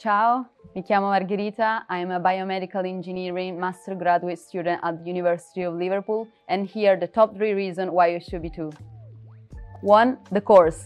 Ciao, mi chiamo Margherita. I'm a biomedical engineering master graduate student at the University of Liverpool, and here are the top 3 reasons why you should be too. 1. The course.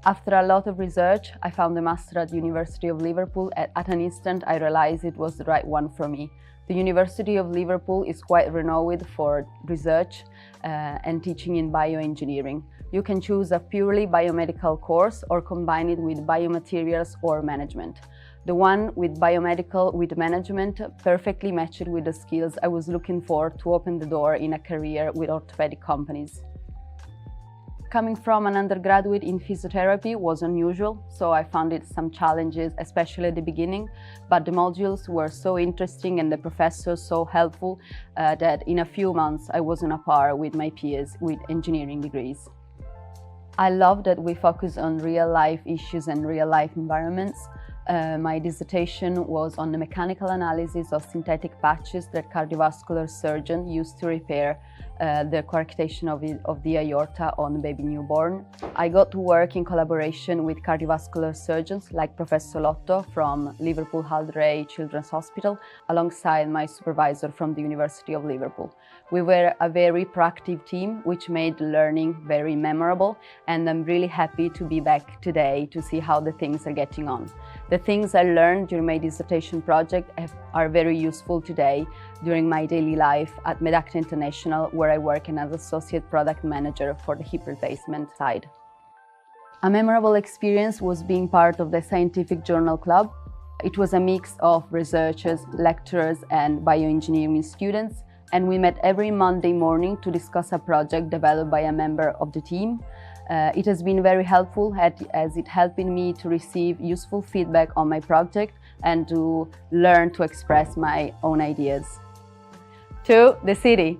After a lot of research, I found the master at the University of Liverpool. At an instant, I realized it was the right one for me. The University of Liverpool is quite renowned for research and teaching in bioengineering. You can choose a purely biomedical course or combine it with biomaterials or management. The one with biomedical with management perfectly matched with the skills I was looking for to open the door in a career with orthopedic companies. Coming from an undergraduate in physiotherapy was unusual, so I found it some challenges, especially at the beginning, but the modules were so interesting and the professors so helpful that in a few months I was on a par with my peers with engineering degrees. I love that we focus on real-life issues and real-life environments. My dissertation was on the mechanical analysis of synthetic patches that cardiovascular surgeons use to repair the coarctation of the aorta on baby newborn. I got to work in collaboration with cardiovascular surgeons like Professor Lotto from Liverpool Haldray Children's Hospital, alongside my supervisor from the University of Liverpool. We were a very proactive team, which made learning very memorable, and I'm really happy to be back today to see how the things are getting on. The things I learned during my dissertation project are very useful today during my daily life at Medacta International, where I work as Associate Product Manager for the hip replacement side. A memorable experience was being part of the Scientific Journal Club. It was a mix of researchers, lecturers, and bioengineering students, and we met every Monday morning to discuss a project developed by a member of the team. It has been very helpful as it helped me to receive useful feedback on my project and to learn to express my own ideas. 2. The city.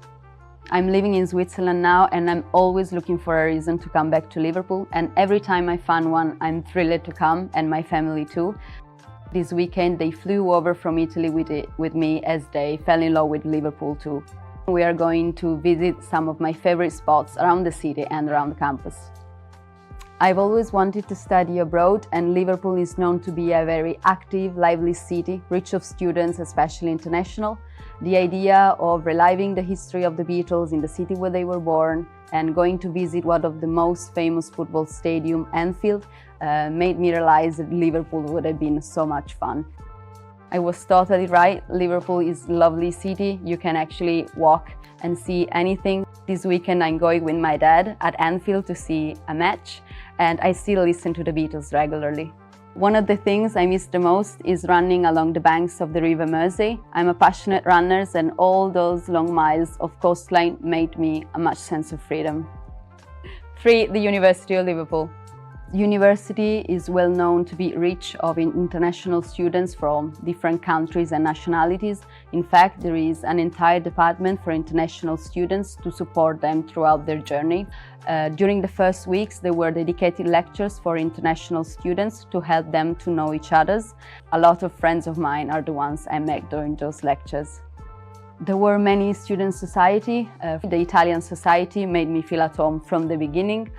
I'm living in Switzerland now, and I'm always looking for a reason to come back to Liverpool, and every time I find one, I'm thrilled to come, and my family too. This weekend they flew over from Italy with me as they fell in love with Liverpool too. We are going to visit some of my favorite spots around the city and around the campus. I've always wanted to study abroad, and Liverpool is known to be a very active, lively city, rich of students, especially international. The idea of reliving the history of the Beatles in the city where they were born and going to visit one of the most famous football stadium, Anfield, made me realize that Liverpool would have been so much fun. I was totally right. Liverpool is a lovely city. You can actually walk and see anything. This weekend I'm going with my dad at Anfield to see a match, and I still listen to the Beatles regularly. One of the things I miss the most is running along the banks of the River Mersey. I'm a passionate runner, and all those long miles of coastline made me a much sense of freedom. 3. The University of Liverpool. The university is well known to be rich of international students from different countries and nationalities. In fact, there is an entire department for international students to support them throughout their journey. During the first weeks, there were dedicated lectures for international students to help them to know each other. A lot of friends of mine are the ones I met during those lectures. There were many student society. The Italian society made me feel at home from the beginning.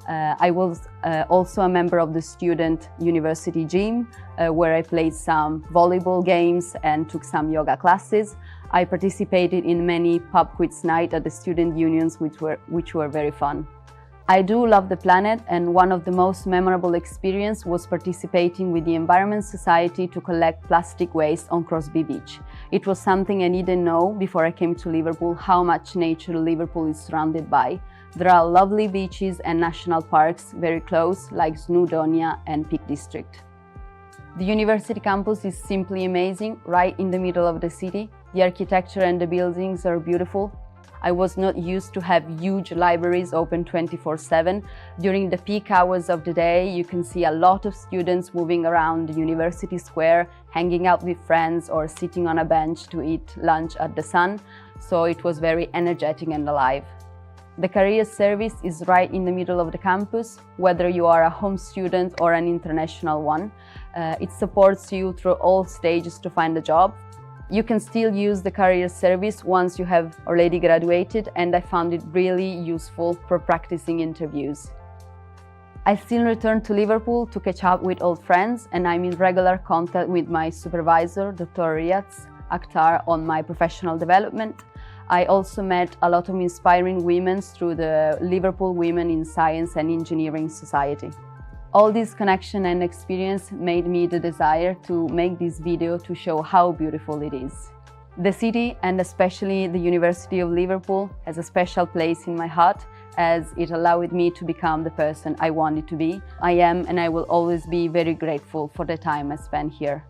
I was also a member of the student university gym, where I played some volleyball games and took some yoga classes. I participated in many pub quiz nights at the student unions, which were very fun. I do love the planet, and one of the most memorable experiences was participating with the Environment Society to collect plastic waste on Crosby Beach. It was something I didn't know before I came to Liverpool, how much nature Liverpool is surrounded by. There are lovely beaches and national parks very close, like Snowdonia and Peak District. The university campus is simply amazing, right in the middle of the city. The architecture and the buildings are beautiful. I was not used to have huge libraries open 24/7. During the peak hours of the day, you can see a lot of students moving around the university square, hanging out with friends or sitting on a bench to eat lunch at the sun. So it was very energetic and alive. The career service is right in the middle of the campus, whether you are a home student or an international one. It supports you through all stages to find a job. You can still use the career service once you have already graduated, and I found it really useful for practicing interviews. I still return to Liverpool to catch up with old friends, and I'm in regular contact with my supervisor, Dr. Riaz Akhtar, on my professional development. I also met a lot of inspiring women through the Liverpool Women in Science and Engineering Society. All this connection and experience made me the desire to make this video to show how beautiful it is. The city, and especially the University of Liverpool, has a special place in my heart, as it allowed me to become the person I wanted to be. I am and I will always be very grateful for the time I spent here.